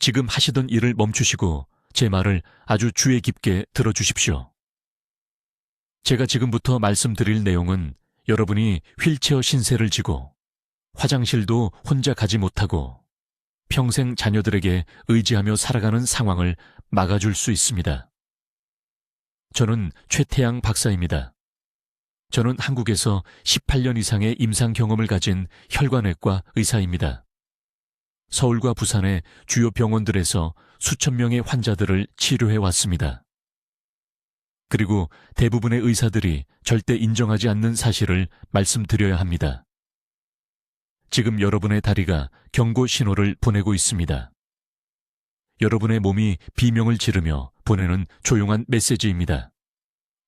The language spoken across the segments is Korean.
지금 하시던 일을 멈추시고 제 말을 아주 주의 깊게 들어주십시오. 제가 지금부터 말씀드릴 내용은 여러분이 휠체어 신세를 지고 화장실도 혼자 가지 못하고 평생 자녀들에게 의지하며 살아가는 상황을 막아줄 수 있습니다. 저는 최태양 박사입니다. 저는 한국에서 18년 이상의 임상 경험을 가진 혈관외과 의사입니다. 서울과 부산의 주요 병원들에서 수천 명의 환자들을 치료해 왔습니다. 그리고 대부분의 의사들이 절대 인정하지 않는 사실을 말씀드려야 합니다. 지금 여러분의 다리가 경고 신호를 보내고 있습니다. 여러분의 몸이 비명을 지르며 보내는 조용한 메시지입니다.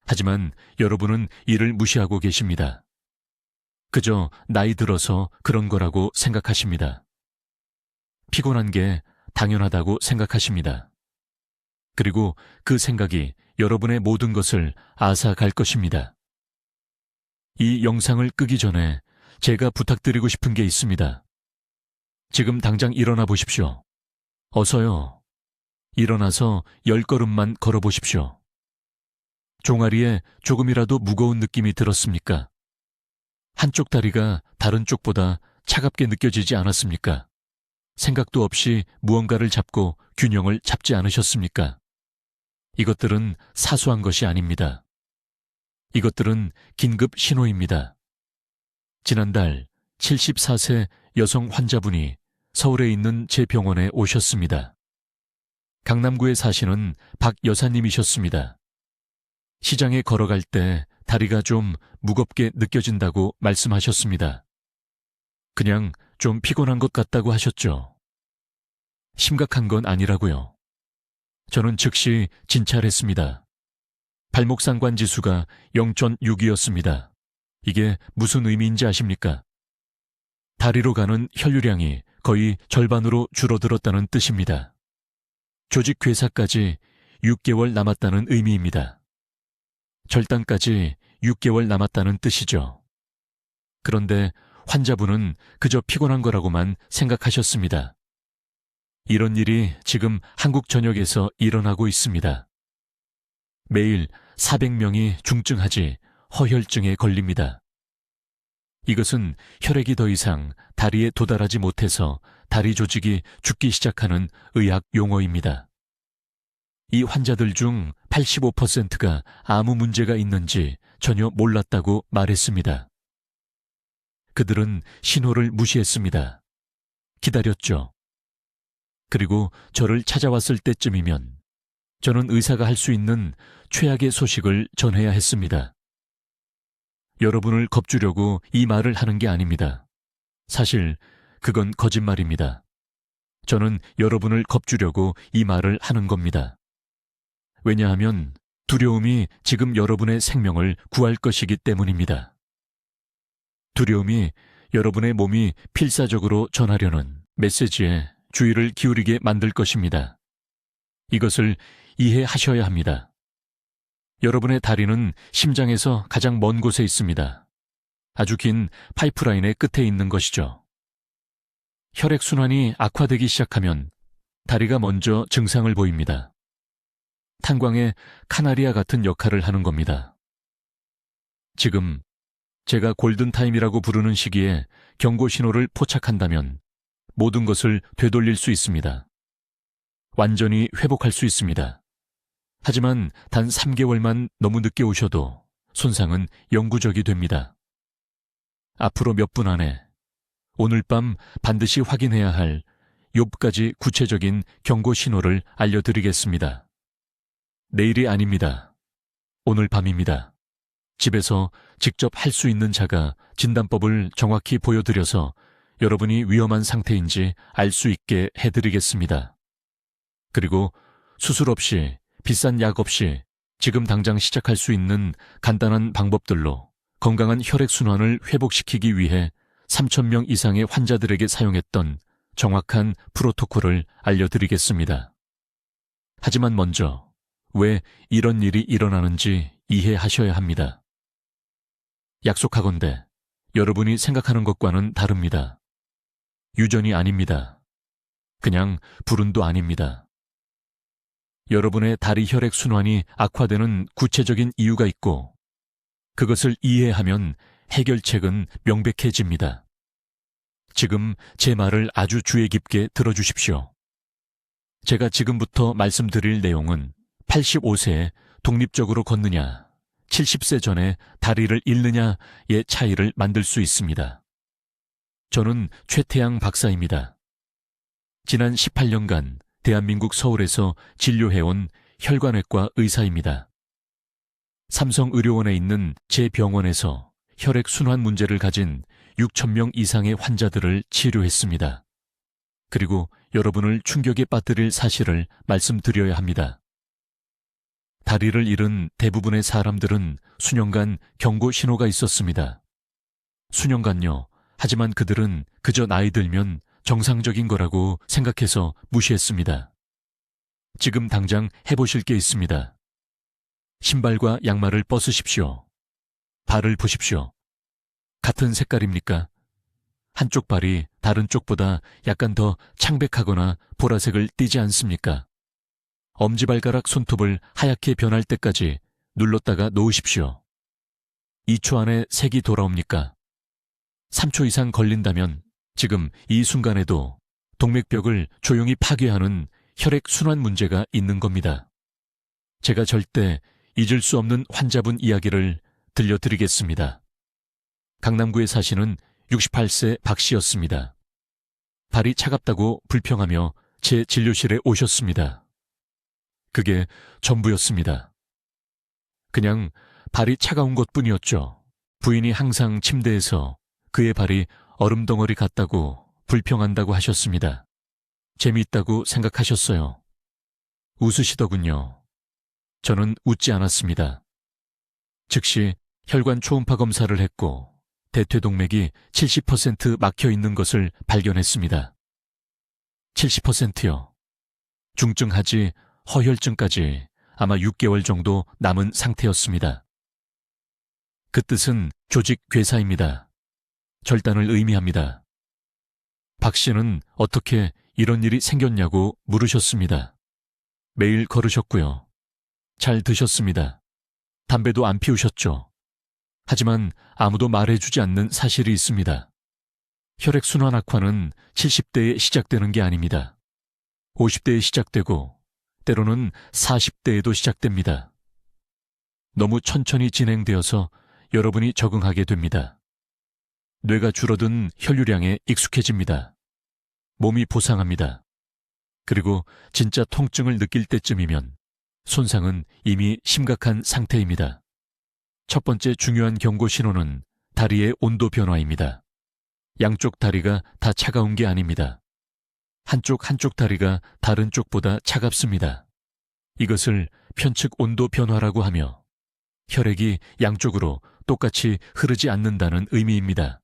하지만 여러분은 이를 무시하고 계십니다. 그저 나이 들어서 그런 거라고 생각하십니다. 피곤한 게 당연하다고 생각하십니다. 그리고 그 생각이 여러분의 모든 것을 앗아갈 것입니다. 이 영상을 끄기 전에 제가 부탁드리고 싶은 게 있습니다. 지금 당장 일어나 보십시오. 어서요. 일어나서 10걸음만 걸어보십시오. 종아리에 조금이라도 무거운 느낌이 들었습니까? 한쪽 다리가 다른 쪽보다 차갑게 느껴지지 않았습니까? 생각도 없이 무언가를 잡고 균형을 잡지 않으셨습니까? 이것들은 사소한 것이 아닙니다. 이것들은 긴급 신호입니다. 지난달 74세 여성 환자분이 서울에 있는 제 병원에 오셨습니다. 강남구에 사시는 박 여사님이셨습니다. 시장에 걸어갈 때 다리가 좀 무겁게 느껴진다고 말씀하셨습니다. 그냥 좀 피곤한 것 같다고 하셨죠. 심각한 건 아니라고요. 저는 즉시 진찰했습니다. 발목상관 지수가 0.6이었습니다. 이게 무슨 의미인지 아십니까? 다리로 가는 혈류량이 거의 절반으로 줄어들었다는 뜻입니다. 조직 괴사까지 6개월 남았다는 의미입니다. 절단까지 6개월 남았다는 뜻이죠. 그런데 환자분은 그저 피곤한 거라고만 생각하셨습니다. 이런 일이 지금 한국 전역에서 일어나고 있습니다. 매일 400명이 중증하지 허혈증에 걸립니다. 이것은 혈액이 더 이상 다리에 도달하지 못해서 다리 조직이 죽기 시작하는 의학 용어입니다. 이 환자들 중 85%가 아무 문제가 있는지 전혀 몰랐다고 말했습니다. 그들은 신호를 무시했습니다. 기다렸죠. 그리고 저를 찾아왔을 때쯤이면 저는 의사가 할 수 있는 최악의 소식을 전해야 했습니다. 여러분을 겁주려고 이 말을 하는 게 아닙니다. 사실 그건 거짓말입니다. 저는 여러분을 겁주려고 이 말을 하는 겁니다. 왜냐하면 두려움이 지금 여러분의 생명을 구할 것이기 때문입니다. 두려움이 여러분의 몸이 필사적으로 전하려는 메시지에 주의를 기울이게 만들 것입니다. 이것을 이해하셔야 합니다. 여러분의 다리는 심장에서 가장 먼 곳에 있습니다. 아주 긴 파이프라인의 끝에 있는 것이죠. 혈액순환이 악화되기 시작하면 다리가 먼저 증상을 보입니다. 탄광의 카나리아 같은 역할을 하는 겁니다. 지금 제가 골든타임이라고 부르는 시기에 경고 신호를 포착한다면 모든 것을 되돌릴 수 있습니다. 완전히 회복할 수 있습니다. 하지만 단 3개월만 너무 늦게 오셔도 손상은 영구적이 됩니다. 앞으로 몇 분 안에 오늘 밤 반드시 확인해야 할 욥까지 구체적인 경고 신호를 알려드리겠습니다. 내일이 아닙니다. 오늘 밤입니다. 집에서 직접 할 수 있는 자가 진단법을 정확히 보여드려서 여러분이 위험한 상태인지 알 수 있게 해드리겠습니다. 그리고 수술 없이 비싼 약 없이 지금 당장 시작할 수 있는 간단한 방법들로 건강한 혈액순환을 회복시키기 위해 3,000명 이상의 환자들에게 사용했던 정확한 프로토콜을 알려드리겠습니다. 하지만 먼저 왜 이런 일이 일어나는지 이해하셔야 합니다. 약속하건대 여러분이 생각하는 것과는 다릅니다. 유전이 아닙니다. 그냥 불운도 아닙니다. 여러분의 다리 혈액 순환이 악화되는 구체적인 이유가 있고 그것을 이해하면 해결책은 명백해집니다. 지금 제 말을 아주 주의 깊게 들어주십시오. 제가 지금부터 말씀드릴 내용은 85세에 독립적으로 걷느냐, 70세 전에 다리를 잃느냐의 차이를 만들 수 있습니다. 저는 최태양 박사입니다. 지난 18년간 대한민국 서울에서 진료해온 혈관외과 의사입니다. 삼성의료원에 있는 제 병원에서 혈액순환 문제를 가진 6,000명 이상의 환자들을 치료했습니다. 그리고 여러분을 충격에 빠뜨릴 사실을 말씀드려야 합니다. 다리를 잃은 대부분의 사람들은 수년간 경고 신호가 있었습니다. 수년간요. 하지만 그들은 그저 나이 들면 정상적인 거라고 생각해서 무시했습니다. 지금 당장 해보실 게 있습니다. 신발과 양말을 벗으십시오. 발을 보십시오. 같은 색깔입니까? 한쪽 발이 다른 쪽보다 약간 더 창백하거나 보라색을 띠지 않습니까? 엄지발가락 손톱을 하얗게 변할 때까지 눌렀다가 놓으십시오. 2초 안에 색이 돌아옵니까? 3초 이상 걸린다면 지금 이 순간에도 동맥벽을 조용히 파괴하는 혈액순환 문제가 있는 겁니다. 제가 절대 잊을 수 없는 환자분 이야기를 들려드리겠습니다. 강남구에 사시는 68세 박 씨였습니다. 발이 차갑다고 불평하며 제 진료실에 오셨습니다. 그게 전부였습니다. 그냥 발이 차가운 것뿐이었죠. 부인이 항상 침대에서 그의 발이 얼음덩어리 같다고 불평한다고 하셨습니다. 재미있다고 생각하셨어요. 웃으시더군요. 저는 웃지 않았습니다. 즉시 혈관 초음파 검사를 했고 대퇴동맥이 70% 막혀 있는 것을 발견했습니다. 70%요. 중증하지 허혈증까지 아마 6개월 정도 남은 상태였습니다. 그 뜻은 조직 괴사입니다. 절단을 의미합니다. 박 씨는 어떻게 이런 일이 생겼냐고 물으셨습니다. 매일 걸으셨고요. 잘 드셨습니다. 담배도 안 피우셨죠. 하지만 아무도 말해주지 않는 사실이 있습니다. 혈액순환 악화는 70대에 시작되는 게 아닙니다. 50대에 시작되고 때로는 40대에도 시작됩니다. 너무 천천히 진행되어서 여러분이 적응하게 됩니다. 뇌가 줄어든 혈류량에 익숙해집니다. 몸이 보상합니다. 그리고 진짜 통증을 느낄 때쯤이면 손상은 이미 심각한 상태입니다. 첫 번째 중요한 경고 신호는 다리의 온도 변화입니다. 양쪽 다리가 다 차가운 게 아닙니다. 한쪽 다리가 다른 쪽보다 차갑습니다. 이것을 편측 온도 변화라고 하며 혈액이 양쪽으로 똑같이 흐르지 않는다는 의미입니다.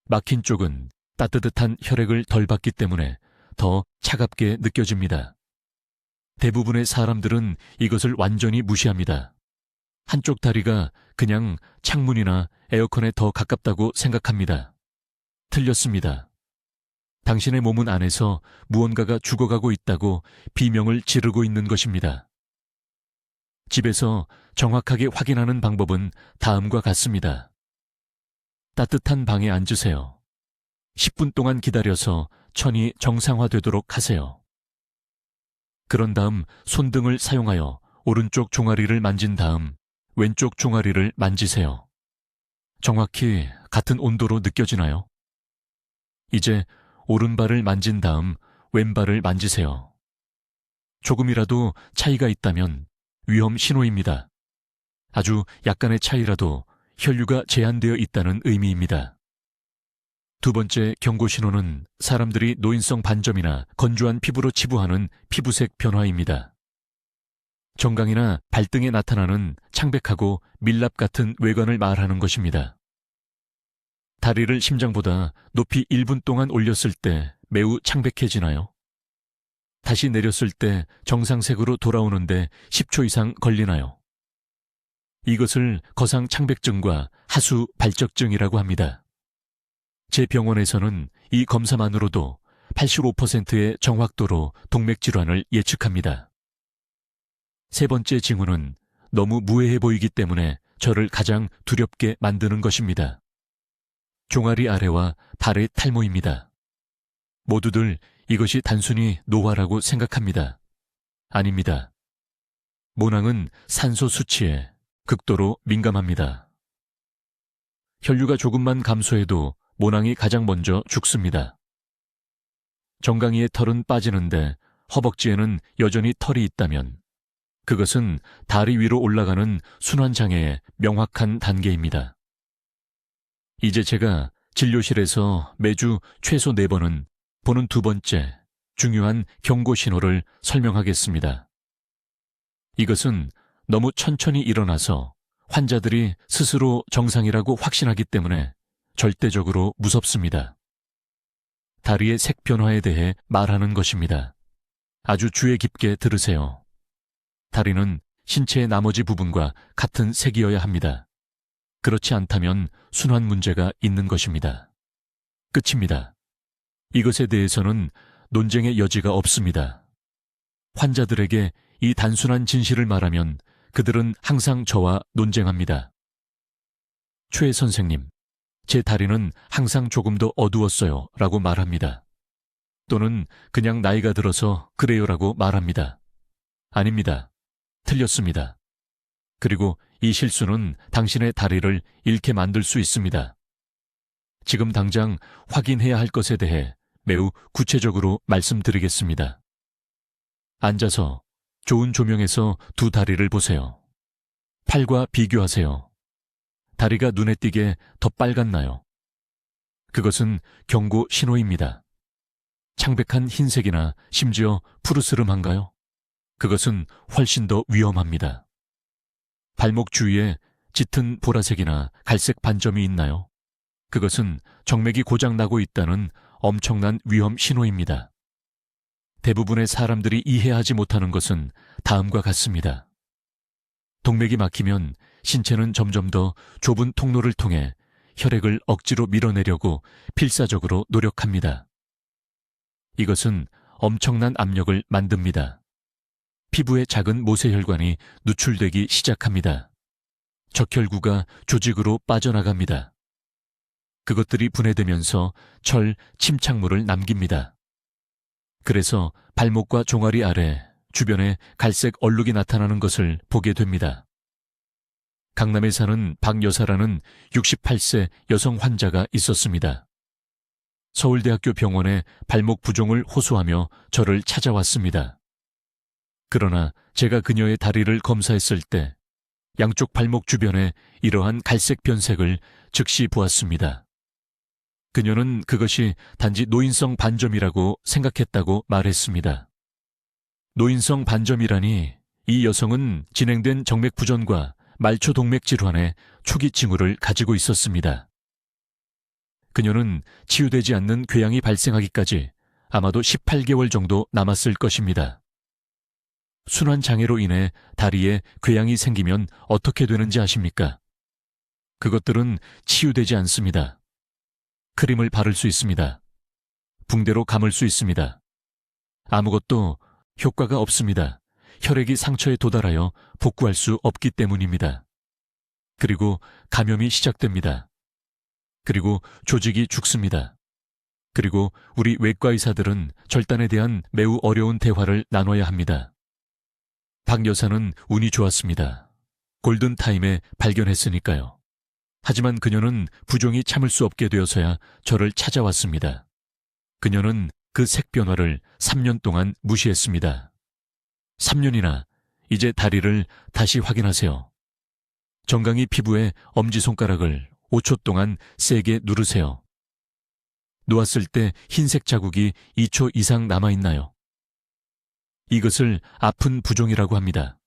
막힌 쪽은 따뜻한 혈액을 덜 받기 때문에 더 차갑게 느껴집니다. 대부분의 사람들은 이것을 완전히 무시합니다. 한쪽 다리가 그냥 창문이나 에어컨에 더 가깝다고 생각합니다. 틀렸습니다. 당신의 몸은 안에서 무언가가 죽어가고 있다고 비명을 지르고 있는 것입니다. 집에서 정확하게 확인하는 방법은 다음과 같습니다. 따뜻한 방에 앉으세요. 10분 동안 기다려서 천이 정상화되도록 하세요. 그런 다음 손등을 사용하여 오른쪽 종아리를 만진 다음 왼쪽 종아리를 만지세요. 정확히 같은 온도로 느껴지나요? 이제 오른발을 만진 다음 왼발을 만지세요. 조금이라도 차이가 있다면 위험 신호입니다. 아주 약간의 차이라도 혈류가 제한되어 있다는 의미입니다. 두 번째 경고 신호는 사람들이 노인성 반점이나 건조한 피부로 치부하는 피부색 변화입니다. 정강이나 발등에 나타나는 창백하고 밀랍 같은 외관을 말하는 것입니다. 다리를 심장보다 높이 1분 동안 올렸을 때 매우 창백해지나요? 다시 내렸을 때 정상색으로 돌아오는데 10초 이상 걸리나요? 이것을 거상 창백증과 하수 발적증이라고 합니다. 제 병원에서는 이 검사만으로도 85%의 정확도로 동맥 질환을 예측합니다. 세 번째 징후는 너무 무해해 보이기 때문에 저를 가장 두렵게 만드는 것입니다. 종아리 아래와 발의 탈모입니다. 모두들 이것이 단순히 노화라고 생각합니다. 아닙니다. 모낭은 산소 수치에 극도로 민감합니다. 혈류가 조금만 감소해도 모낭이 가장 먼저 죽습니다. 정강이의 털은 빠지는데 허벅지에는 여전히 털이 있다면 그것은 다리 위로 올라가는 순환장애의 명확한 단계입니다. 이제 제가 진료실에서 매주 최소 4번은 보는 두 번째 중요한 경고 신호를 설명하겠습니다. 이것은 너무 천천히 일어나서 환자들이 스스로 정상이라고 확신하기 때문에 절대적으로 무섭습니다. 다리의 색 변화에 대해 말하는 것입니다. 아주 주의 깊게 들으세요. 다리는 신체의 나머지 부분과 같은 색이어야 합니다. 그렇지 않다면 순환 문제가 있는 것입니다. 끝입니다. 이것에 대해서는 논쟁의 여지가 없습니다. 환자들에게 이 단순한 진실을 말하면 그들은 항상 저와 논쟁합니다. 최 선생님, 제 다리는 항상 조금 더 어두웠어요 라고 말합니다. 또는 그냥 나이가 들어서 그래요 라고 말합니다. 아닙니다. 틀렸습니다. 그리고 이 실수는 당신의 다리를 잃게 만들 수 있습니다. 지금 당장 확인해야 할 것에 대해 매우 구체적으로 말씀드리겠습니다. 앉아서 좋은 조명에서 두 다리를 보세요. 팔과 비교하세요. 다리가 눈에 띄게 더 빨갛나요? 그것은 경고 신호입니다. 창백한 흰색이나 심지어 푸르스름한가요? 그것은 훨씬 더 위험합니다. 발목 주위에 짙은 보라색이나 갈색 반점이 있나요? 그것은 정맥이 고장나고 있다는 엄청난 위험 신호입니다. 대부분의 사람들이 이해하지 못하는 것은 다음과 같습니다. 동맥이 막히면 신체는 점점 더 좁은 통로를 통해 혈액을 억지로 밀어내려고 필사적으로 노력합니다. 이것은 엄청난 압력을 만듭니다. 피부의 작은 모세혈관이 누출되기 시작합니다. 적혈구가 조직으로 빠져나갑니다. 그것들이 분해되면서 침착물을 남깁니다. 그래서 발목과 종아리 아래 주변에 갈색 얼룩이 나타나는 것을 보게 됩니다. 강남에 사는 박 여사라는 68세 여성 환자가 있었습니다. 서울대학교 병원에 발목 부종을 호소하며 저를 찾아왔습니다. 그러나 제가 그녀의 다리를 검사했을 때 양쪽 발목 주변에 이러한 갈색 변색을 즉시 보았습니다. 그녀는 그것이 단지 노인성 반점이라고 생각했다고 말했습니다. 노인성 반점이라니 이 여성은 진행된 정맥 부전과 말초 동맥 질환의 초기 징후를 가지고 있었습니다. 그녀는 치유되지 않는 궤양이 발생하기까지 아마도 18개월 정도 남았을 것입니다. 순환장애로 인해 다리에 궤양이 생기면 어떻게 되는지 아십니까? 그것들은 치유되지 않습니다. 크림을 바를 수 있습니다. 붕대로 감을 수 있습니다. 아무것도 효과가 없습니다. 혈액이 상처에 도달하여 복구할 수 없기 때문입니다. 그리고 감염이 시작됩니다. 그리고 조직이 죽습니다. 그리고 우리 외과 의사들은 절단에 대한 매우 어려운 대화를 나눠야 합니다. 박 여사는 운이 좋았습니다. 골든타임에 발견했으니까요. 하지만 그녀는 부종이 참을 수 없게 되어서야 저를 찾아왔습니다. 그녀는 그 색 변화를 3년 동안 무시했습니다. 3년이나 이제 다리를 다시 확인하세요. 정강이 피부에 엄지손가락을 5초 동안 세게 누르세요. 놓았을 때 흰색 자국이 2초 이상 남아있나요? 이것을 아픈 부종이라고 합니다.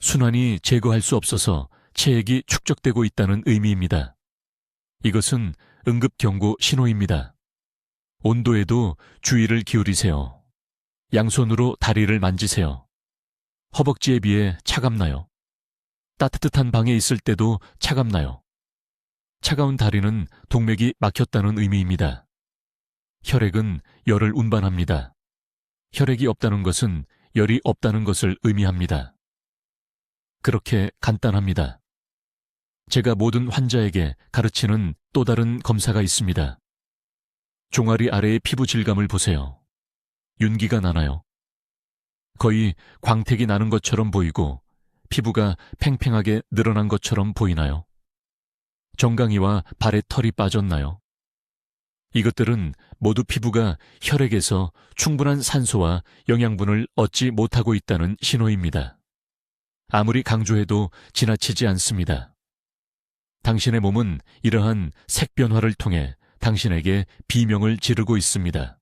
순환이 제거할 수 없어서 체액이 축적되고 있다는 의미입니다. 이것은 응급경고 신호입니다. 온도에도 주의를 기울이세요. 양손으로 다리를 만지세요. 허벅지에 비해 차갑나요? 따뜻한 방에 있을 때도 차갑나요? 차가운 다리는 동맥이 막혔다는 의미입니다. 혈액은 열을 운반합니다. 혈액이 없다는 것은 열이 없다는 것을 의미합니다. 그렇게 간단합니다. 제가 모든 환자에게 가르치는 또 다른 검사가 있습니다. 종아리 아래의 피부 질감을 보세요. 윤기가 나나요? 거의 광택이 나는 것처럼 보이고 피부가 팽팽하게 늘어난 것처럼 보이나요? 정강이와 발에 털이 빠졌나요? 이것들은 모두 피부가 혈액에서 충분한 산소와 영양분을 얻지 못하고 있다는 신호입니다. 아무리 강조해도 지나치지 않습니다. 당신의 몸은 이러한 색 변화를 통해 당신에게 비명을 지르고 있습니다.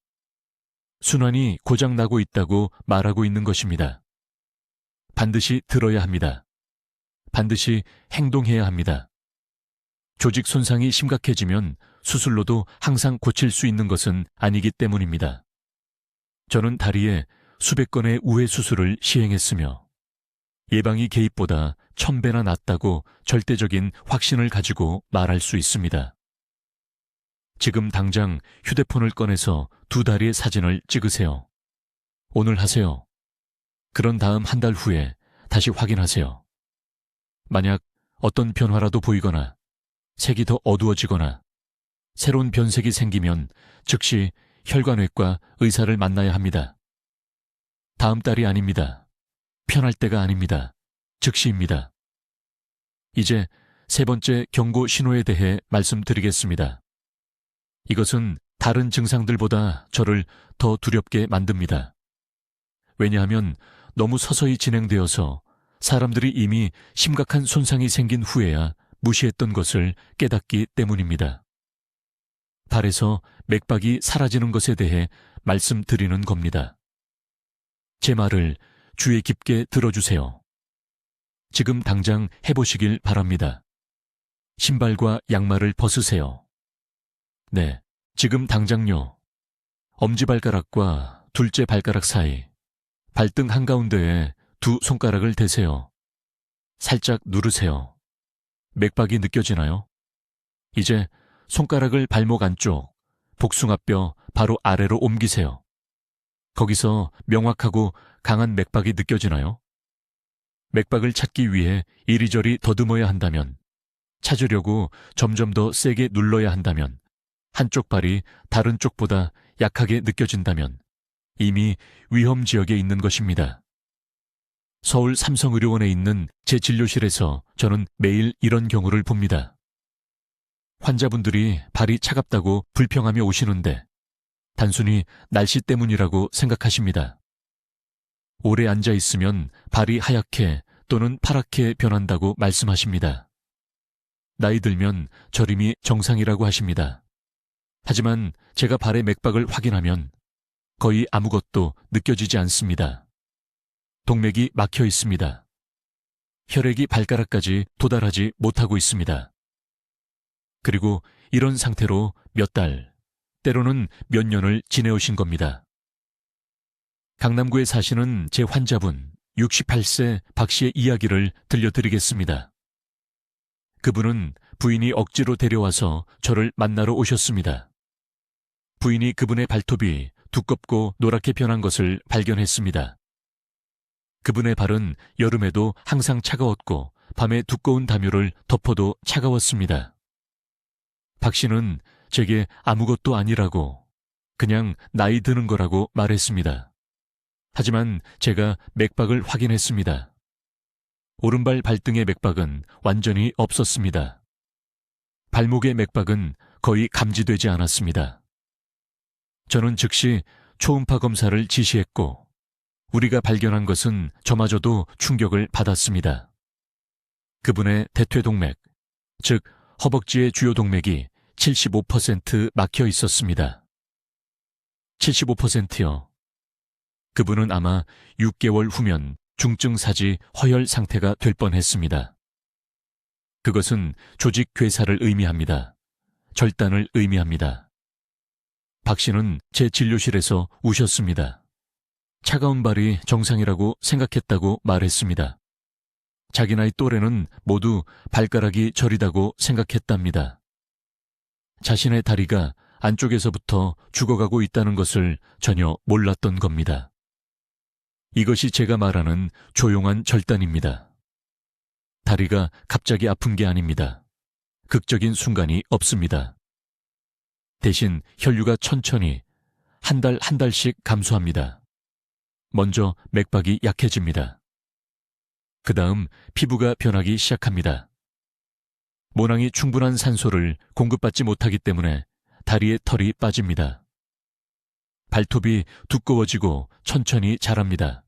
순환이 고장나고 있다고 말하고 있는 것입니다. 반드시 들어야 합니다. 반드시 행동해야 합니다. 조직 손상이 심각해지면 수술로도 항상 고칠 수 있는 것은 아니기 때문입니다. 저는 다리에 수백 건의 우회 수술을 시행했으며 예방이 개입보다 1000배나 낫다고 절대적인 확신을 가지고 말할 수 있습니다. 지금 당장 휴대폰을 꺼내서 두 다리의 사진을 찍으세요. 오늘 하세요. 그런 다음 한 달 후에 다시 확인하세요. 만약 어떤 변화라도 보이거나 색이 더 어두워지거나 새로운 변색이 생기면 즉시 혈관외과 의사를 만나야 합니다. 다음 달이 아닙니다. 편할 때가 아닙니다. 즉시입니다. 이제 세 번째 경고 신호에 대해 말씀드리겠습니다. 이것은 다른 증상들보다 저를 더 두렵게 만듭니다. 왜냐하면 너무 서서히 진행되어서 사람들이 이미 심각한 손상이 생긴 후에야 무시했던 것을 깨닫기 때문입니다. 발에서 맥박이 사라지는 것에 대해 말씀드리는 겁니다. 제 말을 주의 깊게 들어주세요. 지금 당장 해보시길 바랍니다. 신발과 양말을 벗으세요. 네, 지금 당장요. 엄지발가락과 둘째 발가락 사이, 발등 한가운데에 두 손가락을 대세요. 살짝 누르세요. 맥박이 느껴지나요? 이제 손가락을 발목 안쪽, 복숭아뼈 바로 아래로 옮기세요. 거기서 명확하고 강한 맥박이 느껴지나요? 맥박을 찾기 위해 이리저리 더듬어야 한다면, 찾으려고 점점 더 세게 눌러야 한다면, 한쪽 발이 다른 쪽보다 약하게 느껴진다면 이미 위험 지역에 있는 것입니다. 서울 삼성의료원에 있는 제 진료실에서 저는 매일 이런 경우를 봅니다. 환자분들이 발이 차갑다고 불평하며 오시는데 단순히 날씨 때문이라고 생각하십니다. 오래 앉아 있으면 발이 하얗게 또는 파랗게 변한다고 말씀하십니다. 나이 들면 저림이 정상이라고 하십니다. 하지만 제가 발의 맥박을 확인하면 거의 아무것도 느껴지지 않습니다. 동맥이 막혀 있습니다. 혈액이 발가락까지 도달하지 못하고 있습니다. 그리고 이런 상태로 몇 달, 때로는 몇 년을 지내오신 겁니다. 강남구에 사시는 제 환자분 68세 박 씨의 이야기를 들려드리겠습니다. 그분은 부인이 억지로 데려와서 저를 만나러 오셨습니다. 부인이 그분의 발톱이 두껍고 노랗게 변한 것을 발견했습니다. 그분의 발은 여름에도 항상 차가웠고 밤에 두꺼운 담요를 덮어도 차가웠습니다. 박 씨는 제게 아무것도 아니라고, 그냥 나이 드는 거라고 말했습니다. 하지만 제가 맥박을 확인했습니다. 오른발 발등의 맥박은 완전히 없었습니다. 발목의 맥박은 거의 감지되지 않았습니다. 저는 즉시 초음파 검사를 지시했고 우리가 발견한 것은 저마저도 충격을 받았습니다. 그분의 대퇴동맥, 즉 허벅지의 주요 동맥이 75% 막혀 있었습니다. 75%요. 그분은 아마 6개월 후면 중증사지 허혈 상태가 될 뻔했습니다. 그것은 조직 괴사를 의미합니다. 절단을 의미합니다. 박 씨는 제 진료실에서 우셨습니다. 차가운 발이 정상이라고 생각했다고 말했습니다. 자기 나이 또래는 모두 발가락이 저리다고 생각했답니다. 자신의 다리가 안쪽에서부터 죽어가고 있다는 것을 전혀 몰랐던 겁니다. 이것이 제가 말하는 조용한 절단입니다. 다리가 갑자기 아픈 게 아닙니다. 극적인 순간이 없습니다. 대신 혈류가 천천히 한 달 한 달씩 감소합니다. 먼저 맥박이 약해집니다. 그 다음 피부가 변하기 시작합니다. 모낭이 충분한 산소를 공급받지 못하기 때문에 다리에 털이 빠집니다. 발톱이 두꺼워지고 천천히 자랍니다.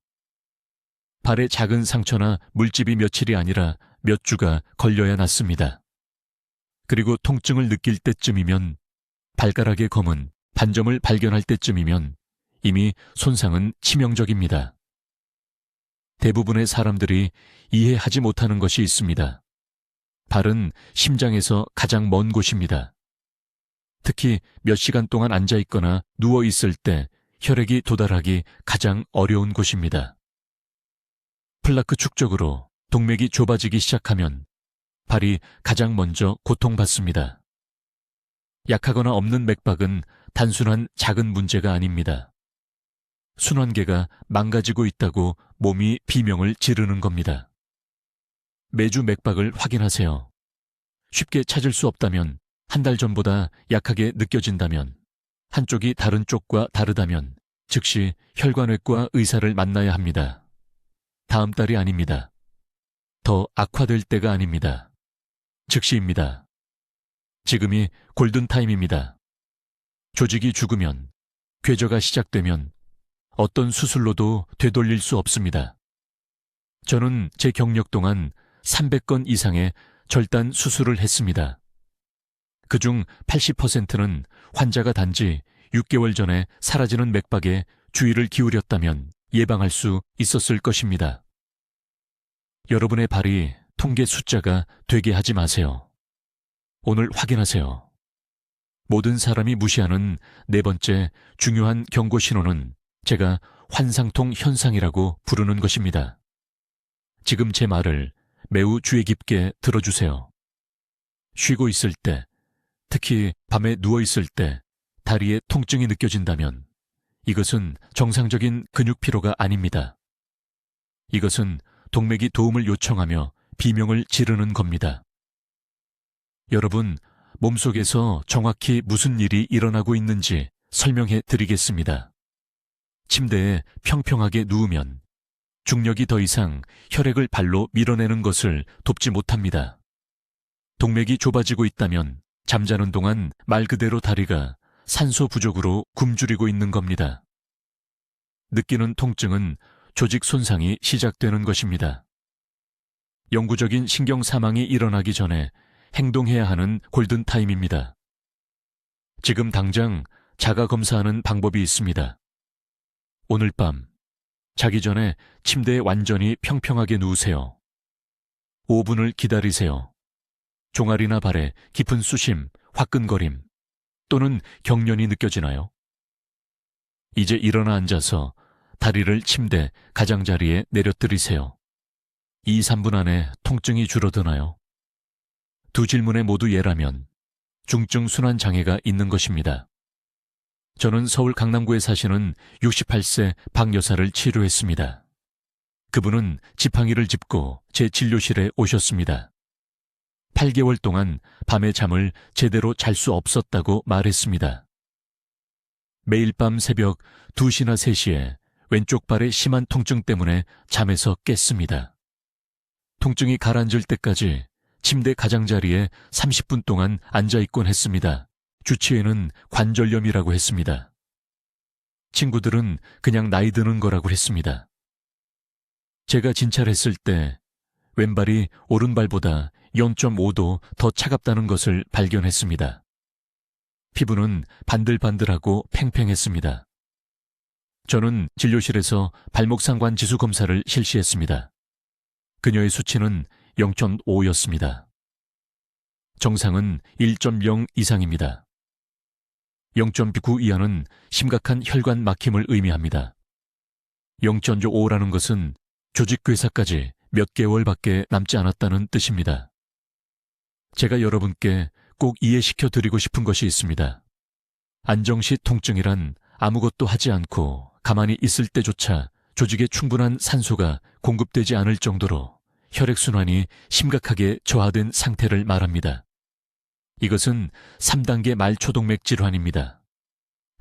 발에 작은 상처나 물집이 며칠이 아니라 몇 주가 걸려야 낫습니다. 그리고 통증을 느낄 때쯤이면, 발가락의 검은 반점을 발견할 때쯤이면 이미 손상은 치명적입니다. 대부분의 사람들이 이해하지 못하는 것이 있습니다. 발은 심장에서 가장 먼 곳입니다. 특히 몇 시간 동안 앉아있거나 누워있을 때 혈액이 도달하기 가장 어려운 곳입니다. 플라크 축적으로 동맥이 좁아지기 시작하면 발이 가장 먼저 고통받습니다. 약하거나 없는 맥박은 단순한 작은 문제가 아닙니다. 순환계가 망가지고 있다고 몸이 비명을 지르는 겁니다. 매주 맥박을 확인하세요. 쉽게 찾을 수 없다면, 한 달 전보다 약하게 느껴진다면, 한쪽이 다른 쪽과 다르다면 즉시 혈관외과 의사를 만나야 합니다. 다음 달이 아닙니다. 더 악화될 때가 아닙니다. 즉시입니다. 지금이 골든타임입니다. 조직이 죽으면, 궤저가 시작되면 어떤 수술로도 되돌릴 수 없습니다. 저는 제 경력 동안 300건 이상의 절단 수술을 했습니다. 그중 80%는 환자가 단지 6개월 전에 사라지는 맥박에 주의를 기울였다면 예방할 수 있었을 것입니다. 여러분의 발이 통계 숫자가 되게 하지 마세요. 오늘 확인하세요. 모든 사람이 무시하는 네 번째 중요한 경고 신호는 제가 환상통 현상이라고 부르는 것입니다. 지금 제 말을 매우 주의 깊게 들어주세요. 쉬고 있을 때, 특히 밤에 누워있을 때 다리에 통증이 느껴진다면 이것은 정상적인 근육 피로가 아닙니다. 이것은 동맥이 도움을 요청하며 비명을 지르는 겁니다. 여러분, 몸속에서 정확히 무슨 일이 일어나고 있는지 설명해 드리겠습니다. 침대에 평평하게 누우면 중력이 더 이상 혈액을 발로 밀어내는 것을 돕지 못합니다. 동맥이 좁아지고 있다면 잠자는 동안 말 그대로 다리가 산소 부족으로 굶주리고 있는 겁니다. 느끼는 통증은 조직 손상이 시작되는 것입니다. 영구적인 신경 사망이 일어나기 전에 행동해야 하는 골든타임입니다. 지금 당장 자가 검사하는 방법이 있습니다. 오늘 밤, 자기 전에 침대에 완전히 평평하게 누우세요. 5분을 기다리세요. 종아리나 발에 깊은 쑤심, 화끈거림 또는 경련이 느껴지나요? 이제 일어나 앉아서 다리를 침대 가장자리에 내려뜨리세요. 2, 3분 안에 통증이 줄어드나요? 두 질문에 모두 예라면 중증 순환 장애가 있는 것입니다. 저는 서울 강남구에 사시는 68세 박 여사를 치료했습니다. 그분은 지팡이를 짚고 제 진료실에 오셨습니다. 8개월 동안 밤에 잠을 제대로 잘 수 없었다고 말했습니다. 매일 밤 새벽 2시나 3시에 왼쪽 발의 심한 통증 때문에 잠에서 깼습니다. 통증이 가라앉을 때까지 침대 가장자리에 30분 동안 앉아있곤 했습니다. 주치의는 관절염이라고 했습니다. 친구들은 그냥 나이 드는 거라고 했습니다. 제가 진찰했을 때 왼발이 오른발보다 0.5도 더 차갑다는 것을 발견했습니다. 피부는 반들반들하고 팽팽했습니다. 저는 진료실에서 발목상관 지수 검사를 실시했습니다. 그녀의 수치는 0.5였습니다. 정상은 1.0 이상입니다. 0.9 이하는 심각한 혈관 막힘을 의미합니다. 0.5라는 것은 조직 괴사까지 몇 개월밖에 남지 않았다는 뜻입니다. 제가 여러분께 꼭 이해시켜 드리고 싶은 것이 있습니다. 안정시 통증이란 아무것도 하지 않고 가만히 있을 때조차 조직에 충분한 산소가 공급되지 않을 정도로 혈액순환이 심각하게 저하된 상태를 말합니다. 이것은 3단계 말초동맥 질환입니다.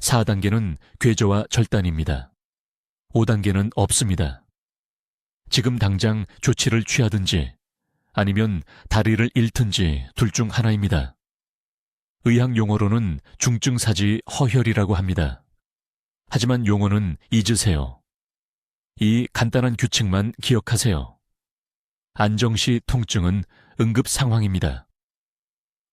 4단계는 괴저와 절단입니다. 5단계는 없습니다. 지금 당장 조치를 취하든지 아니면 다리를 잃든지 둘 중 하나입니다. 의학 용어로는 중증사지 허혈이라고 합니다. 하지만 용어는 잊으세요. 이 간단한 규칙만 기억하세요. 안정시 통증은 응급 상황입니다.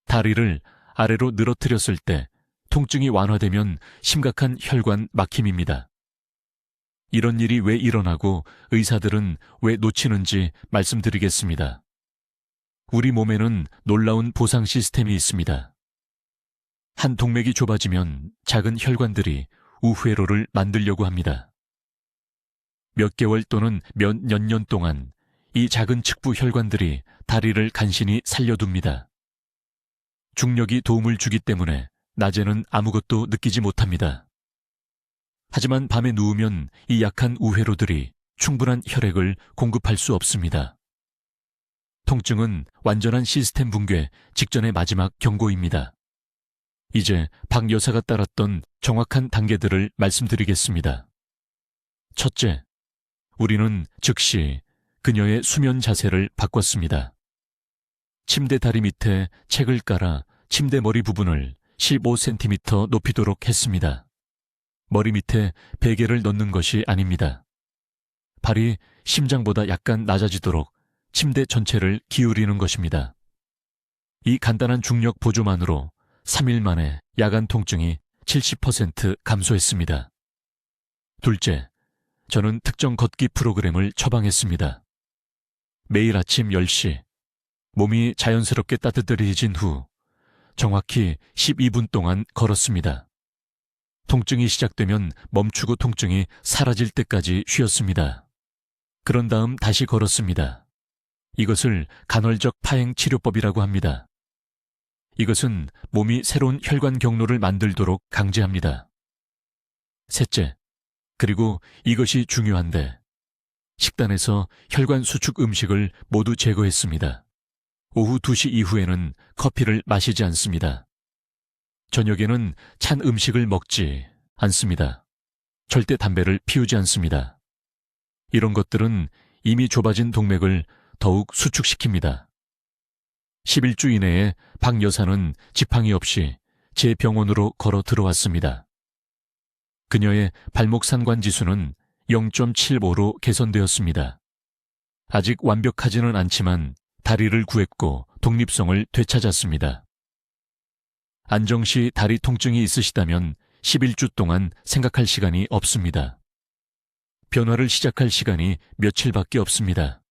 다리를 아래로 늘어뜨렸을 때 통증이 완화되면 심각한 혈관 막힘입니다. 이런 일이 왜 일어나고 의사들은 왜 놓치는지 말씀드리겠습니다. 우리 몸에는 놀라운 보상 시스템이 있습니다. 한 동맥이 좁아지면 작은 혈관들이 우회로를 만들려고 합니다. 몇 개월 또는 몇 년 동안 이 작은 측부 혈관들이 다리를 간신히 살려둡니다. 중력이 도움을 주기 때문에 낮에는 아무것도 느끼지 못합니다. 하지만 밤에 누우면 이 약한 우회로들이 충분한 혈액을 공급할 수 없습니다. 통증은 완전한 시스템 붕괴 직전의 마지막 경고입니다. 이제 박 여사가 따랐던 정확한 단계들을 말씀드리겠습니다. 첫째, 우리는 즉시 그녀의 수면 자세를 바꿨습니다. 침대 다리 밑에 책을 깔아 침대 머리 부분을 15cm 높이도록 했습니다. 머리 밑에 베개를 넣는 것이 아닙니다. 발이 심장보다 약간 낮아지도록 침대 전체를 기울이는 것입니다. 이 간단한 중력 보조만으로 3일 만에 야간 통증이 70% 감소했습니다. 둘째, 저는 특정 걷기 프로그램을 처방했습니다. 매일 아침 10시, 몸이 자연스럽게 따뜻해진 후 정확히 12분 동안 걸었습니다. 통증이 시작되면 멈추고 통증이 사라질 때까지 쉬었습니다. 그런 다음 다시 걸었습니다. 이것을 간헐적 파행 치료법이라고 합니다. 이것은 몸이 새로운 혈관 경로를 만들도록 강제합니다. 셋째, 그리고 이것이 중요한데 식단에서 혈관 수축 음식을 모두 제거했습니다. 오후 2시 이후에는 커피를 마시지 않습니다. 저녁에는 찬 음식을 먹지 않습니다. 절대 담배를 피우지 않습니다. 이런 것들은 이미 좁아진 동맥을 더욱 수축시킵니다. 11주 이내에 박 여사는 지팡이 없이 제 병원으로 걸어 들어왔습니다. 그녀의 발목 상관 지수는 0.75로 개선되었습니다. 아직 완벽하지는 않지만 다리를 구했고 독립성을 되찾았습니다. 안정시 다리 통증이 있으시다면 11주 동안 생각할 시간이 없습니다. 변화를 시작할 시간이 며칠밖에 없습니다.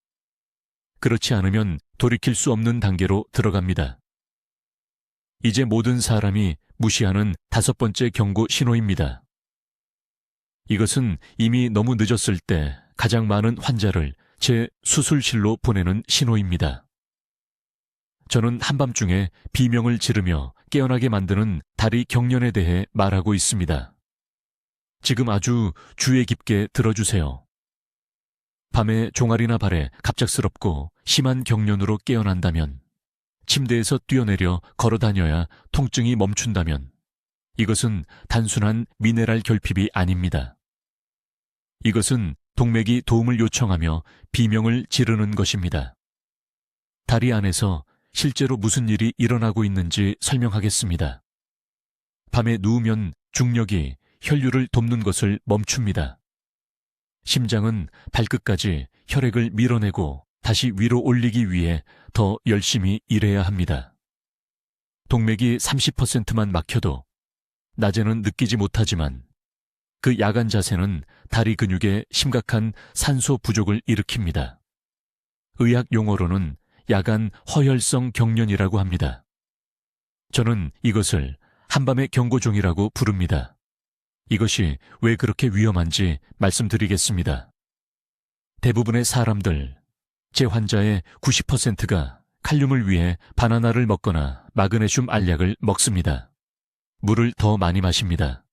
그렇지 않으면 돌이킬 수 없는 단계로 들어갑니다. 이제 모든 사람이 무시하는 5번째 경고 신호입니다. 이것은 이미 너무 늦었을 때 가장 많은 환자를 제 수술실로 보내는 신호입니다. 저는 한밤중에 비명을 지르며 깨어나게 만드는 다리 경련에 대해 말하고 있습니다. 지금 아주 주의 깊게 들어주세요. 밤에 종아리나 발에 갑작스럽고 심한 경련으로 깨어난다면, 침대에서 뛰어내려 걸어 다녀야 통증이 멈춘다면 이것은 단순한 미네랄 결핍이 아닙니다. 이것은 동맥이 도움을 요청하며 비명을 지르는 것입니다. 다리 안에서 실제로 무슨 일이 일어나고 있는지 설명하겠습니다. 밤에 누우면 중력이 혈류를 돕는 것을 멈춥니다. 심장은 발끝까지 혈액을 밀어내고 다시 위로 올리기 위해 더 열심히 일해야 합니다. 동맥이 30%만 막혀도 낮에는 느끼지 못하지만 그 야간 자세는 다리 근육에 심각한 산소 부족을 일으킵니다. 의학 용어로는 야간 허혈성 경련이라고 합니다. 저는 이것을 한밤의 경고종이라고 부릅니다. 이것이 왜 그렇게 위험한지 말씀드리겠습니다. 대부분의 사람들, 제 환자의 90%가 칼륨을 위해 바나나를 먹거나 마그네슘 알약을 먹습니다. 물을 더 많이 마십니다.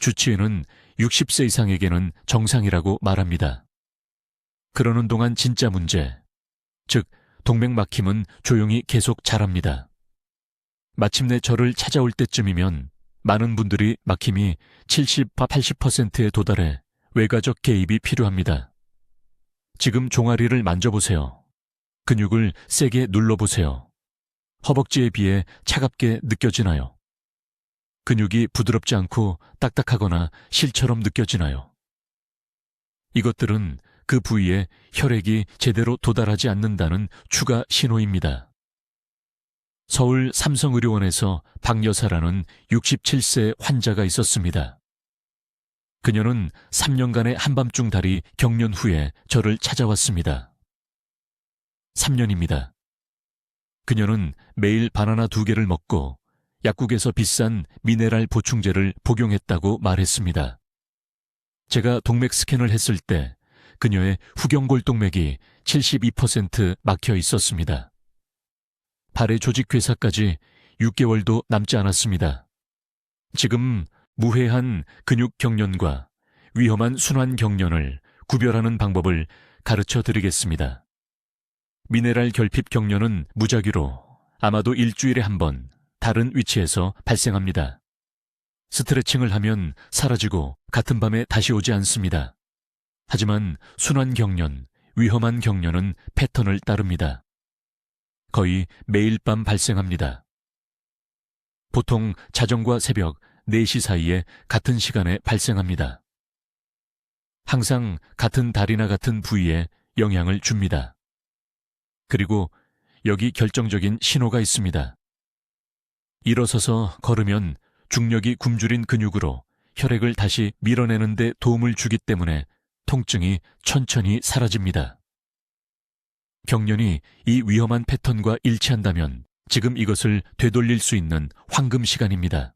주치의는 60세 이상에게는 정상이라고 말합니다. 그러는 동안 진짜 문제, 즉 동맥막힘은 조용히 계속 자랍니다. 마침내 저를 찾아올 때쯤이면 많은 분들이 막힘이 70-80%에 도달해 외가적 개입이 필요합니다. 지금 종아리를 만져보세요. 근육을 세게 눌러보세요. 허벅지에 비해 차갑게 느껴지나요? 근육이 부드럽지 않고 딱딱하거나 실처럼 느껴지나요? 이것들은 그 부위에 혈액이 제대로 도달하지 않는다는 추가 신호입니다. 서울 삼성의료원에서 박 여사라는 67세 환자가 있었습니다. 그녀는 3년간의 한밤중 다리 경련 후에 저를 찾아왔습니다. 3년입니다. 그녀는 매일 바나나 2개를 먹고 약국에서 비싼 미네랄 보충제를 복용했다고 말했습니다. 제가 동맥 스캔을 했을 때 그녀의 후경골동맥이 72% 막혀 있었습니다. 발의 조직 괴사까지 6개월도 남지 않았습니다. 지금 무해한 근육 경련과 위험한 순환 경련을 구별하는 방법을 가르쳐 드리겠습니다. 미네랄 결핍 경련은 무작위로 아마도 일주일에 한 번 다른 위치에서 발생합니다. 스트레칭을 하면 사라지고 같은 밤에 다시 오지 않습니다. 하지만 순환 경련, 위험한 경련은 패턴을 따릅니다. 거의 매일 밤 발생합니다. 보통 자정과 새벽 4시 사이에 같은 시간에 발생합니다. 항상 같은 다리나 같은 부위에 영향을 줍니다. 그리고 여기 결정적인 신호가 있습니다. 일어서서 걸으면 중력이 굶주린 근육으로 혈액을 다시 밀어내는 데 도움을 주기 때문에 통증이 천천히 사라집니다. 경련이 이 위험한 패턴과 일치한다면 지금 이것을 되돌릴 수 있는 황금 시간입니다.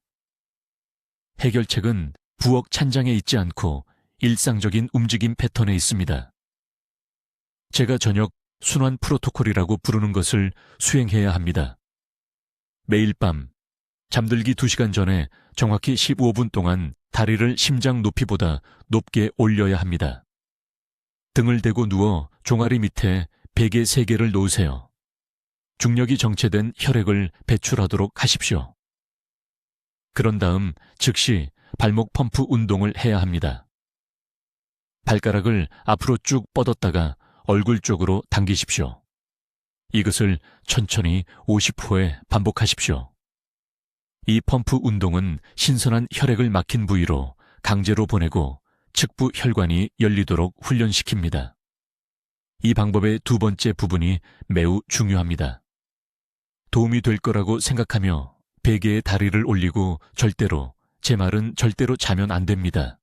해결책은 부엌 찬장에 있지 않고 일상적인 움직임 패턴에 있습니다. 제가 저녁 순환 프로토콜이라고 부르는 것을 수행해야 합니다. 매일 밤 잠들기 2시간 전에 정확히 15분 동안 다리를 심장 높이보다 높게 올려야 합니다. 등을 대고 누워 종아리 밑에 베개 3개를 놓으세요. 중력이 정체된 혈액을 배출하도록 하십시오. 그런 다음 즉시 발목 펌프 운동을 해야 합니다. 발가락을 앞으로 쭉 뻗었다가 얼굴 쪽으로 당기십시오. 이것을 천천히 50호에 반복하십시오. 이 펌프 운동은 신선한 혈액을 막힌 부위로 강제로 보내고 측부 혈관이 열리도록 훈련시킵니다. 이 방법의 2번째 부분이 매우 중요합니다. 도움이 될 거라고 생각하며 베개에 다리를 올리고 제 말은 절대로 자면 안 됩니다.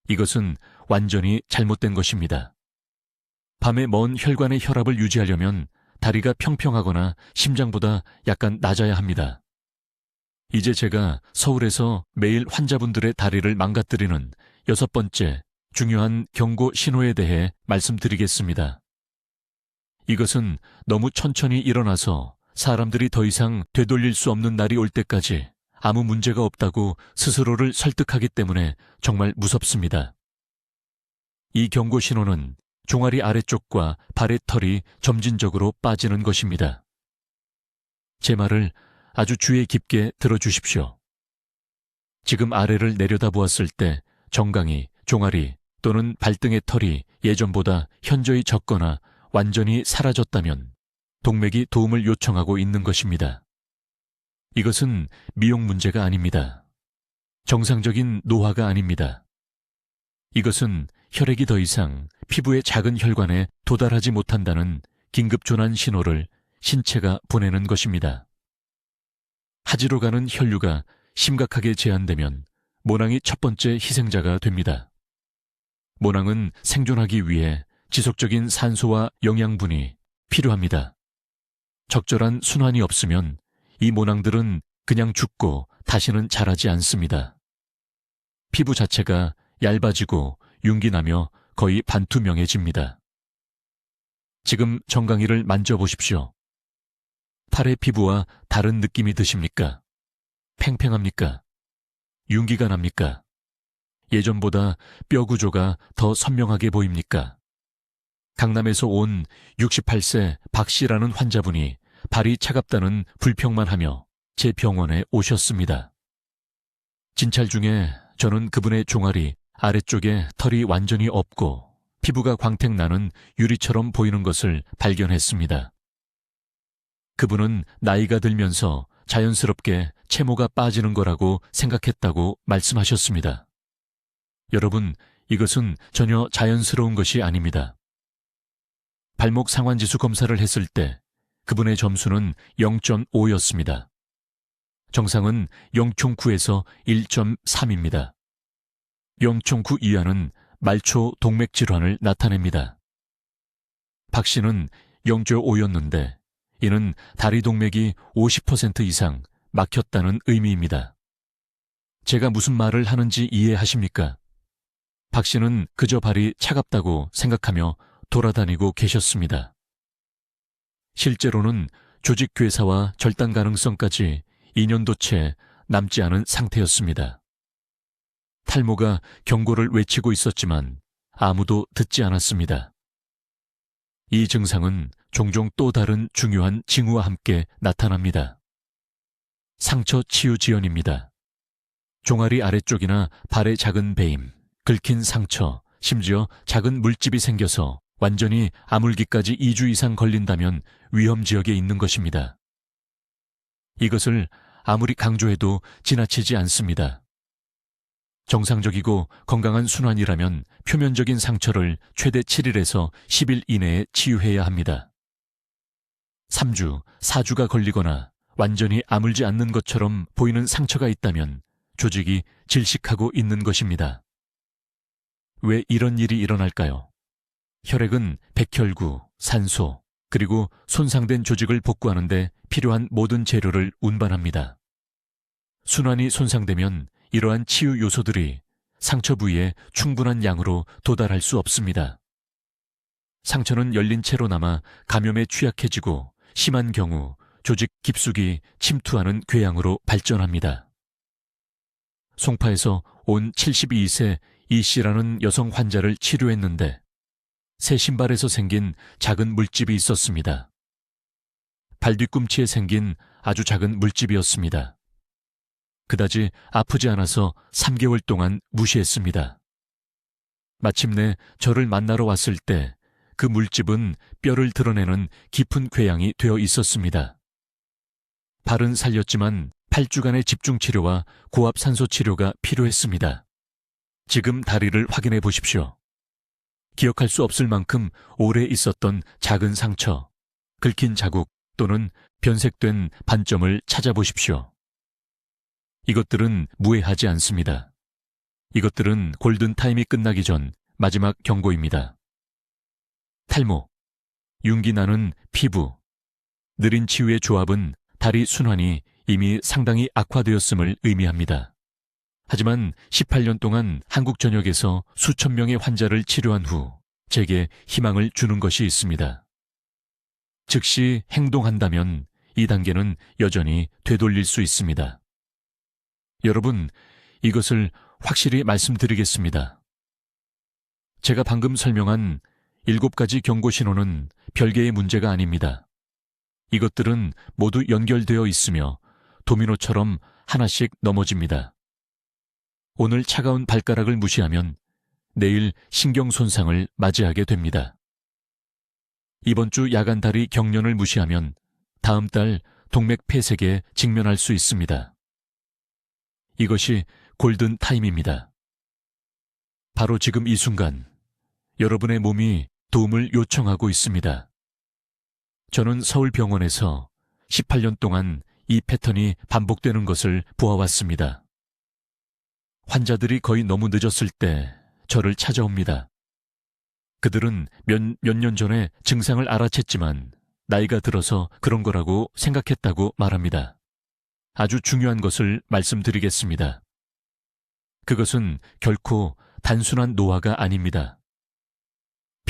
이것은 완전히 잘못된 것입니다. 밤에 먼 혈관의 혈압을 유지하려면 다리가 평평하거나 심장보다 약간 낮아야 합니다. 이제 제가 서울에서 매일 환자분들의 다리를 망가뜨리는 6번째 중요한 경고 신호에 대해 말씀드리겠습니다. 이것은 너무 천천히 일어나서 사람들이 더 이상 되돌릴 수 없는 날이 올 때까지 아무 문제가 없다고 스스로를 설득하기 때문에 정말 무섭습니다. 이 경고 신호는 종아리 아래쪽과 발의 털이 점진적으로 빠지는 것입니다. 제 말을 아주 주의 깊게 들어주십시오. 지금 아래를 내려다보았을 때 정강이, 종아리 또는 발등의 털이 예전보다 현저히 적거나 완전히 사라졌다면 동맥이 도움을 요청하고 있는 것입니다. 이것은 미용 문제가 아닙니다. 정상적인 노화가 아닙니다. 이것은 혈액이 더 이상 피부의 작은 혈관에 도달하지 못한다는 긴급 조난 신호를 신체가 보내는 것입니다. 하지로 가는 혈류가 심각하게 제한되면 모낭이 첫 번째 희생자가 됩니다. 모낭은 생존하기 위해 지속적인 산소와 영양분이 필요합니다. 적절한 순환이 없으면 이 모낭들은 그냥 죽고 다시는 자라지 않습니다. 피부 자체가 얇아지고 윤기 나며 거의 반투명해집니다. 지금 정강이를 만져보십시오. 팔의 피부와 다른 느낌이 드십니까? 팽팽합니까? 윤기가 납니까? 예전보다 뼈 구조가 더 선명하게 보입니까? 강남에서 온 68세 박 씨라는 환자분이 발이 차갑다는 불평만 하며 제 병원에 오셨습니다. 진찰 중에 저는 그분의 종아리 아래쪽에 털이 완전히 없고 피부가 광택나는 유리처럼 보이는 것을 발견했습니다. 그분은 나이가 들면서 자연스럽게 채모가 빠지는 거라고 생각했다고 말씀하셨습니다. 여러분, 이것은 전혀 자연스러운 것이 아닙니다. 발목 상완지수 검사를 했을 때 그분의 점수는 0.5였습니다. 정상은 0.9에서 1.3입니다. 0.9 이하는 말초 동맥 질환을 나타냅니다. 박 씨는 0.5였는데 이는 다리 동맥이 50% 이상 막혔다는 의미입니다. 제가 무슨 말을 하는지 이해하십니까? 박 씨는 그저 발이 차갑다고 생각하며 돌아다니고 계셨습니다. 실제로는 조직괴사와 절단 가능성까지 2년도 채 남지 않은 상태였습니다. 탈모가 경고를 외치고 있었지만 아무도 듣지 않았습니다. 이 증상은 종종 또 다른 중요한 징후와 함께 나타납니다. 상처 치유 지연입니다. 종아리 아래쪽이나 발의 작은 배임, 긁힌 상처, 심지어 작은 물집이 생겨서 완전히 아물기까지 2주 이상 걸린다면 위험 지역에 있는 것입니다. 이것을 아무리 강조해도 지나치지 않습니다. 정상적이고 건강한 순환이라면 표면적인 상처를 최대 7일에서 10일 이내에 치유해야 합니다. 3주, 4주가 걸리거나 완전히 아물지 않는 것처럼 보이는 상처가 있다면 조직이 질식하고 있는 것입니다. 왜 이런 일이 일어날까요? 혈액은 백혈구, 산소, 그리고 손상된 조직을 복구하는 데 필요한 모든 재료를 운반합니다. 순환이 손상되면 이러한 치유 요소들이 상처 부위에 충분한 양으로 도달할 수 없습니다. 상처는 열린 채로 남아 감염에 취약해지고 심한 경우 조직 깊숙이 침투하는 궤양으로 발전합니다. 송파에서 온 72세 이 씨라는 여성 환자를 치료했는데 새 신발에서 생긴 작은 물집이 있었습니다. 발 뒤꿈치에 생긴 아주 작은 물집이었습니다. 그다지 아프지 않아서 3개월 동안 무시했습니다. 마침내 저를 만나러 왔을 때 그 물집은 뼈를 드러내는 깊은 궤양이 되어 있었습니다. 발은 살렸지만 8주간의 집중치료와 고압산소 치료가 필요했습니다. 지금 다리를 확인해 보십시오. 기억할 수 없을 만큼 오래 있었던 작은 상처, 긁힌 자국 또는 변색된 반점을 찾아보십시오. 이것들은 무해하지 않습니다. 이것들은 골든타임이 끝나기 전 마지막 경고입니다. 탈모, 윤기 나는 피부, 느린 치유의 조합은 다리 순환이 이미 상당히 악화되었음을 의미합니다. 하지만 18년 동안 한국 전역에서 수천 명의 환자를 치료한 후 제게 희망을 주는 것이 있습니다. 즉시 행동한다면 이 단계는 여전히 되돌릴 수 있습니다. 여러분, 이것을 확실히 말씀드리겠습니다. 제가 방금 설명한 7가지 경고 신호는 별개의 문제가 아닙니다. 이것들은 모두 연결되어 있으며 도미노처럼 하나씩 넘어집니다. 오늘 차가운 발가락을 무시하면 내일 신경 손상을 맞이하게 됩니다. 이번 주 야간 다리 경련을 무시하면 다음 달 동맥 폐색에 직면할 수 있습니다. 이것이 골든 타임입니다. 바로 지금 이 순간 여러분의 몸이 도움을 요청하고 있습니다. 저는 서울병원에서 18년 동안 이 패턴이 반복되는 것을 보아왔습니다. 환자들이 거의 너무 늦었을 때 저를 찾아옵니다. 그들은 몇 년 전에 증상을 알아챘지만 나이가 들어서 그런 거라고 생각했다고 말합니다. 아주 중요한 것을 말씀드리겠습니다. 그것은 결코 단순한 노화가 아닙니다.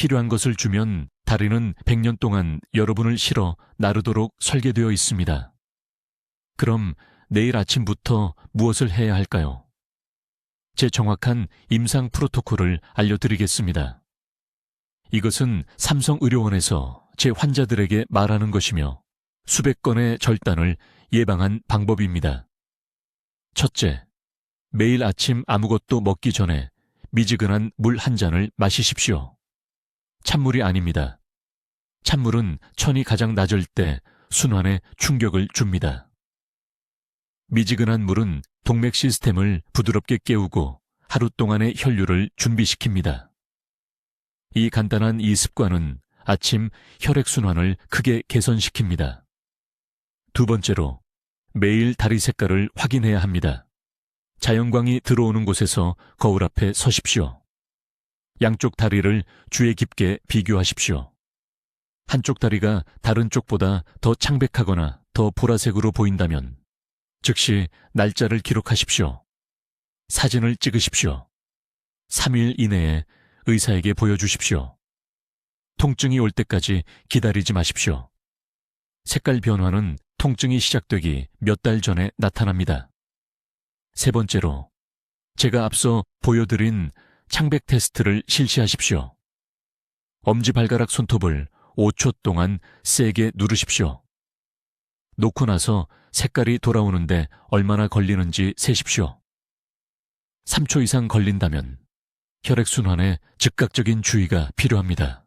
필요한 것을 주면 다리는 100년 동안 여러분을 실어 나르도록 설계되어 있습니다. 그럼 내일 아침부터 무엇을 해야 할까요? 제 정확한 임상 프로토콜을 알려드리겠습니다. 이것은 삼성의료원에서 제 환자들에게 말하는 것이며 수백 건의 절단을 예방한 방법입니다. 첫째, 매일 아침 아무것도 먹기 전에 미지근한 물 한 잔을 마시십시오. 찬물이 아닙니다. 찬물은 천이 가장 낮을 때 순환에 충격을 줍니다. 미지근한 물은 동맥 시스템을 부드럽게 깨우고 하루 동안의 혈류를 준비시킵니다. 이 간단한 이 습관은 아침 혈액순환을 크게 개선시킵니다. 두 번째로, 매일 다리 색깔을 확인해야 합니다. 자연광이 들어오는 곳에서 거울 앞에 서십시오. 양쪽 다리를 주의 깊게 비교하십시오. 한쪽 다리가 다른 쪽보다 더 창백하거나 더 보라색으로 보인다면 즉시 날짜를 기록하십시오. 사진을 찍으십시오. 3일 이내에 의사에게 보여주십시오. 통증이 올 때까지 기다리지 마십시오. 색깔 변화는 통증이 시작되기 몇 달 전에 나타납니다. 세 번째로, 제가 앞서 보여드린 창백 테스트를 실시하십시오. 엄지발가락 손톱을 5초 동안 세게 누르십시오. 놓고 나서 색깔이 돌아오는데 얼마나 걸리는지 세십시오. 3초 이상 걸린다면 혈액순환에 즉각적인 주의가 필요합니다.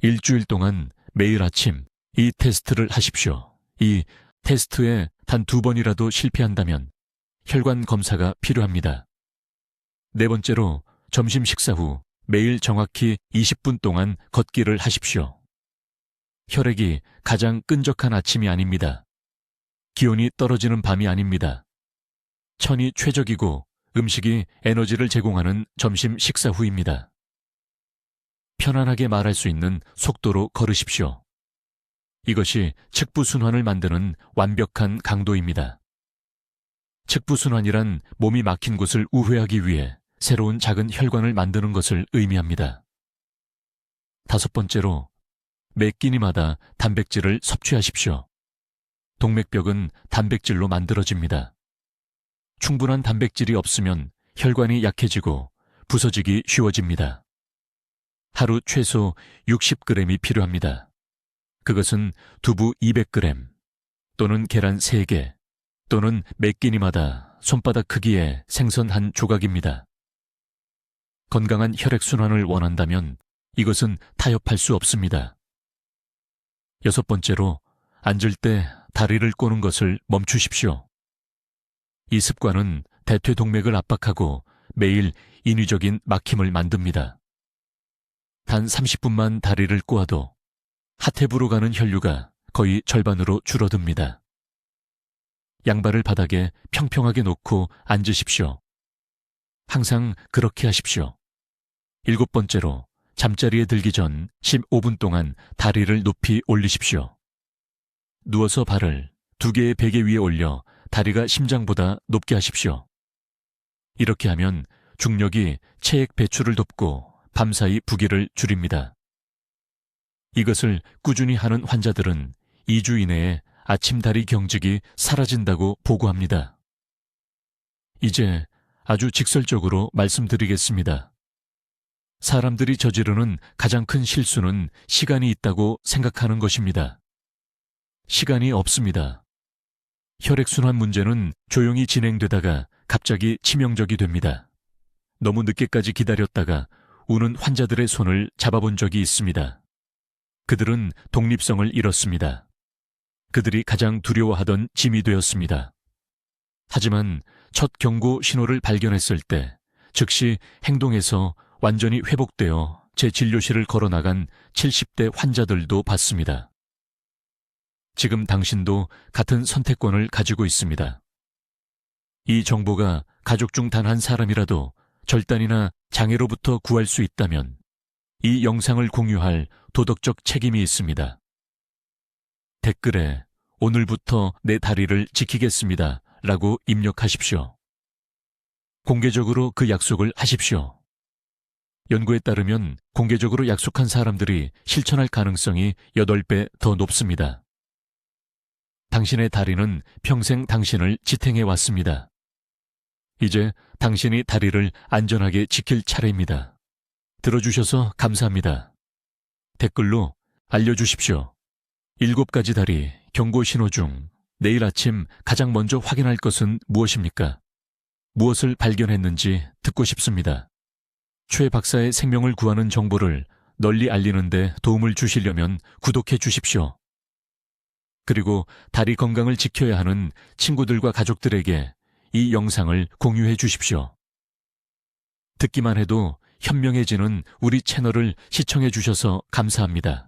일주일 동안 매일 아침 이 테스트를 하십시오. 이 테스트에 단 2번이라도 실패한다면 혈관 검사가 필요합니다. 네 번째로, 점심 식사 후 매일 정확히 20분 동안 걷기를 하십시오. 혈액이 가장 끈적한 아침이 아닙니다. 기온이 떨어지는 밤이 아닙니다. 천이 최적이고 음식이 에너지를 제공하는 점심 식사 후입니다. 편안하게 말할 수 있는 속도로 걸으십시오. 이것이 측부순환을 만드는 완벽한 강도입니다. 측부순환이란 몸이 막힌 곳을 우회하기 위해 새로운 작은 혈관을 만드는 것을 의미합니다. 다섯 번째로, 매 끼니마다 단백질을 섭취하십시오. 동맥벽은 단백질로 만들어집니다. 충분한 단백질이 없으면 혈관이 약해지고 부서지기 쉬워집니다. 하루 최소 60g이 필요합니다. 그것은 두부 200g 또는 계란 3개 또는 매 끼니마다 손바닥 크기의 생선 한 조각입니다. 건강한 혈액순환을 원한다면 이것은 타협할 수 없습니다. 여섯 번째로, 앉을 때 다리를 꼬는 것을 멈추십시오. 이 습관은 대퇴동맥을 압박하고 매일 인위적인 막힘을 만듭니다. 단 30분만 다리를 꼬아도 하태부로 가는 혈류가 거의 절반으로 줄어듭니다. 양발을 바닥에 평평하게 놓고 앉으십시오. 항상 그렇게 하십시오. 일곱 번째로, 잠자리에 들기 전 15분 동안 다리를 높이 올리십시오. 누워서 발을 2개의 베개 위에 올려 다리가 심장보다 높게 하십시오. 이렇게 하면 중력이 체액 배출을 돕고 밤사이 부기를 줄입니다. 이것을 꾸준히 하는 환자들은 2주 이내에 아침 다리 경직이 사라진다고 보고합니다. 이제 아주 직설적으로 말씀드리겠습니다. 사람들이 저지르는 가장 큰 실수는 시간이 있다고 생각하는 것입니다. 시간이 없습니다. 혈액순환 문제는 조용히 진행되다가 갑자기 치명적이 됩니다. 너무 늦게까지 기다렸다가 우는 환자들의 손을 잡아본 적이 있습니다. 그들은 독립성을 잃었습니다. 그들이 가장 두려워하던 짐이 되었습니다. 하지만 첫 경고 신호를 발견했을 때 즉시 행동해서 완전히 회복되어 제 진료실을 걸어나간 70대 환자들도 봤습니다. 지금 당신도 같은 선택권을 가지고 있습니다. 이 정보가 가족 중 단 한 사람이라도 절단이나 장애로부터 구할 수 있다면 이 영상을 공유할 도덕적 책임이 있습니다. 댓글에 오늘부터 내 다리를 지키겠습니다 라고 입력하십시오. 공개적으로 그 약속을 하십시오. 연구에 따르면 공개적으로 약속한 사람들이 실천할 가능성이 8배 더 높습니다. 당신의 다리는 평생 당신을 지탱해 왔습니다. 이제 당신이 다리를 안전하게 지킬 차례입니다. 들어주셔서 감사합니다. 댓글로 알려주십시오. 7가지 다리 경고 신호 중 내일 아침 가장 먼저 확인할 것은 무엇입니까? 무엇을 발견했는지 듣고 싶습니다. 최 박사의 생명을 구하는 정보를 널리 알리는 데 도움을 주시려면 구독해 주십시오. 그리고 다리 건강을 지켜야 하는 친구들과 가족들에게 이 영상을 공유해 주십시오. 듣기만 해도 현명해지는 우리 채널을 시청해 주셔서 감사합니다.